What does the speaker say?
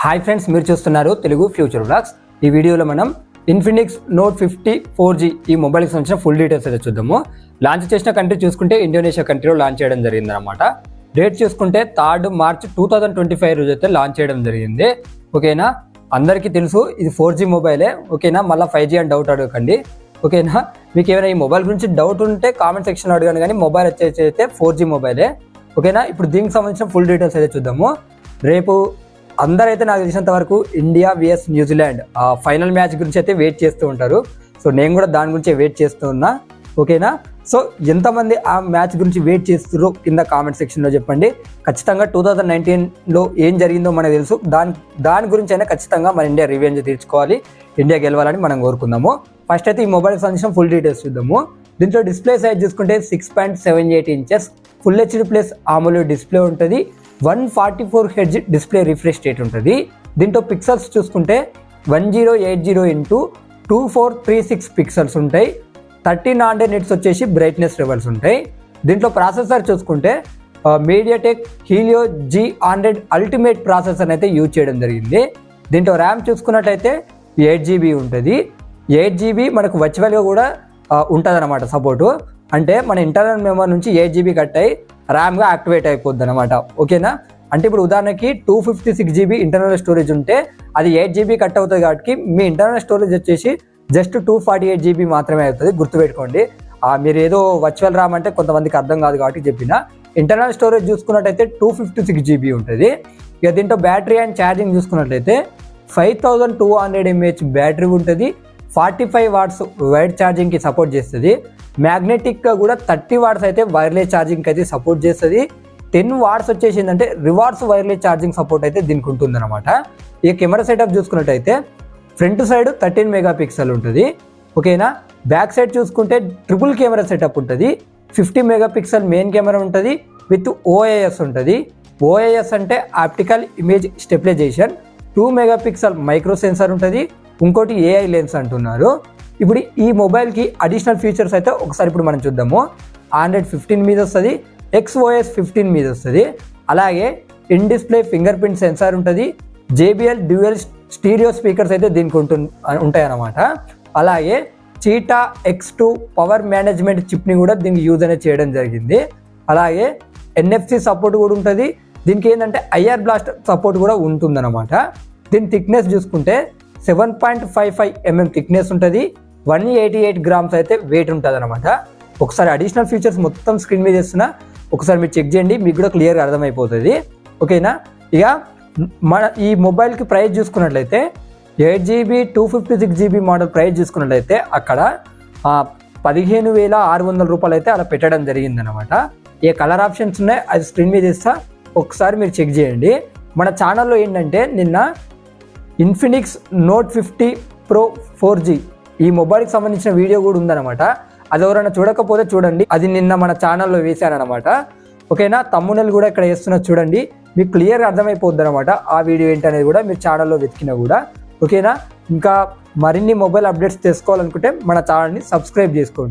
Hi friends, మీరు చూస్తున్నారు Telugu future vlogs. ఈ వీడియోలో మనం ఇన్ఫినిక్స్ నోట్ 50 4G ఈ మొబైల్కి సంబంధించిన ఫుల్ డీటెయిల్స్ అయితే చూద్దాము. లాంచ్ చేసిన కంట్రీ చూసుకుంటే ఇండోనేషియా కంట్రీలో లాంచ్ చేయడం జరిగింది అనమాట. డేట్ చూసుకుంటే 3 మార్చ్ 2025 రోజు అయితే లాంచ్ చేయడం జరిగింది. ఓకేనా, అందరికీ తెలుసు ఇది 4G మొబైలే. ఓకేనా, మళ్ళీ 5G అని డౌట్ అడగకండి. ఓకేనా, మీకు ఏమైనా ఈ మొబైల్ గురించి డౌట్ ఉంటే కామెంట్ సెక్షన్లో అడగండి, కానీ మొబైల్ వచ్చేసి అయితే 4G మొబైలే. ఓకేనా, ఇప్పుడు దీనికి సంబంధించిన ఫుల్ డీటెయిల్స్ అయితే చూద్దాము. రేపు అందరైతే నాకు తెలిసినంత వరకు India vs New Zealand final match గురించి అయితే వెయిట్ చేస్తూ ఉంటారు. సో నేను కూడా దాని గురించి వెయిట్ చేస్తూ ఉన్నా. ఓకేనా, సో ఎంతమంది ఆ మ్యాచ్ గురించి వెయిట్ చేస్తారో కింద కామెంట్ సెక్షన్లో చెప్పండి. ఖచ్చితంగా 2019లో ఏం జరిగిందో మనకు తెలుసు. దాని గురించి అయినా ఖచ్చితంగా మన ఇండియా రివెంజ్ తీర్చుకోవాలి, ఇండియా గెలవాలని మనం కోరుకుందాము. ఫస్ట్ అయితే ఈ మొబైల్కి సంబంధించిన ఫుల్ డీటెయిల్స్ చూద్దాము. దీంట్లో డిస్ప్లే సైజ్ చూసుకుంటే 6.78 inches full HD plus AMOLED display ఉంటుంది. 144 Hz డిస్ప్లే రిఫ్రెష్ రేట్ ఉంటుంది. దీంట్లో పిక్సెల్స్ చూసుకుంటే 1080x2436 పిక్సెల్స్ ఉంటాయి. 1300 నిట్స్ వచ్చేసి బ్రైట్నెస్ లెవెల్స్ ఉంటాయి. దీంట్లో ప్రాసెసర్ చూసుకుంటే MediaTek Helio G100 ultimate processor అయితే యూజ్ చేయడం జరిగింది. దీంట్లో ర్యామ్ చూసుకున్నట్లయితే 8GB ఉంటుంది. 8GB మనకు వర్చువల్గా కూడా ఉంటుంది అనమాట సపోర్టు. అంటే మన ఇంటర్నల్ మెమరీ నుంచి 8GB కట్ అయ్యి ర్యామ్గా యాక్టివేట్ అయిపోద్ది అనమాట. ఓకేనా, అంటే ఇప్పుడు ఉదాహరణకి 256GB ఇంటర్నల్ స్టోరేజ్ ఉంటే అది 8GB కట్ అవుతుంది. కాబట్టి మీ ఇంటర్నల్ స్టోరేజ్ వచ్చేసి జస్ట్ 248GB మాత్రమే అవుతుంది. గుర్తుపెట్టుకోండి. మీరు ఏదో వర్చువల్ ర్యామ్ అంటే కొంతమందికి అర్థం కాదు కాబట్టి చెప్పిన. ఇంటర్నల్ స్టోరేజ్ చూసుకున్నట్టయితే 256GB ఉంటుంది. ఇక దీంట్లో బ్యాటరీ అండ్ ఛార్జింగ్ చూసుకున్నట్లయితే 5200 mAh బ్యాటరీ ఉంటుంది. 45 వాట్స్ వైడ్ ఛార్జింగ్కి సపోర్ట్ చేస్తుంది. మ్యాగ్నెటిక్గా కూడా 30 వాట్స్ అయితే వైర్లెస్ ఛార్జింగ్కి అయితే సపోర్ట్ చేస్తుంది. 10 వాట్స్ వచ్చేసి ఏంటంటే రివర్స్ వైర్లెస్ ఛార్జింగ్ సపోర్ట్ అయితే దీనికి ఉంటుంది అనమాట. ఈ కెమెరా సెటప్ చూసుకున్నట్టయితే ఫ్రంట్ సైడ్ 13 మెగాపిక్సెల్ ఉంటుంది. ఓకేనా, బ్యాక్ సైడ్ చూసుకుంటే ట్రిపుల్ కెమెరా సెటప్ ఉంటుంది. 50 మెగాపిక్సెల్ మెయిన్ కెమెరా ఉంటుంది విత్ OIS ఉంటుంది. OIS అంటే optical image stabilisation. 2 megapixel micro sensor ఉంటుంది. ఇంకోటి AI లెన్స్ అంటున్నారు. ఇప్పుడు ఈ మొబైల్కి అడిషనల్ ఫీచర్స్ అయితే ఒకసారి ఇప్పుడు మనం చూద్దాము. Android 15 మీద వస్తుంది, XOS 15 మీద వస్తుంది. అలాగే in display finger print censor ఉంటుంది. JBL డ్యూయల్ స్టీరియో స్పీకర్స్ అయితే దీనికి ఉంటాయి అన్నమాట. అలాగే చీటా X2 పవర్ మేనేజ్మెంట్ చిప్ని కూడా దీనికి యూజ్ అనేది చేయడం జరిగింది. అలాగే NFC సపోర్ట్ కూడా ఉంటుంది. దీనికి ఏంటంటే IR బ్లాస్ట్ సపోర్ట్ కూడా ఉంటుందన్నమాట. దీని థిక్నెస్ చూసుకుంటే 7.55 mm థిక్నెస్ ఉంటుంది. 188 గ్రామ్స్ అయితే వెయిట్ ఉంటుంది అనమాట. ఒకసారి అడిషనల్ ఫీచర్స్ మొత్తం స్క్రీన్ మీద చేస్తున్నా, ఒకసారి మీరు చెక్ చేయండి, మీకు కూడా క్లియర్గా అర్థమైపోతుంది. ఓకేనా, ఇక మన ఈ మొబైల్కి ప్రైస్ చూసుకున్నట్లయితే 8GB 256GB మోడల్ ప్రైస్ చూసుకున్నట్లయితే అక్కడ 15,600 రూపాయలు అయితే అలా పెట్టడం జరిగిందనమాట. ఏ కలర్ ఆప్షన్స్ ఉన్నాయి అది స్క్రీన్ మీద ఇస్తా, ఒకసారి మీరు చెక్ చేయండి. మన ఛానల్లో ఏంటంటే నిన్న ఇన్ఫినిక్స్ నోట్ 50 Pro 4G ఈ మొబైల్కి సంబంధించిన వీడియో కూడా ఉందన్నమాట. అది ఎవరైనా చూడకపోతే చూడండి, అది నిన్న మన ఛానల్లో వేశానమాట. ఓకేనా, తమ్మునెల్ కూడా ఇక్కడ వేస్తున్నా చూడండి, మీకు క్లియర్గా అర్థమైపోద్ది అనమాట ఆ వీడియో ఏంటనేది కూడా మీరు ఛానల్లో వెతికినా కూడా. ఓకేనా, ఇంకా మరిన్ని మొబైల్ అప్డేట్స్ తెలుసుకోవాలనుకుంటే మన ఛానల్ని సబ్స్క్రైబ్ చేసుకోండి.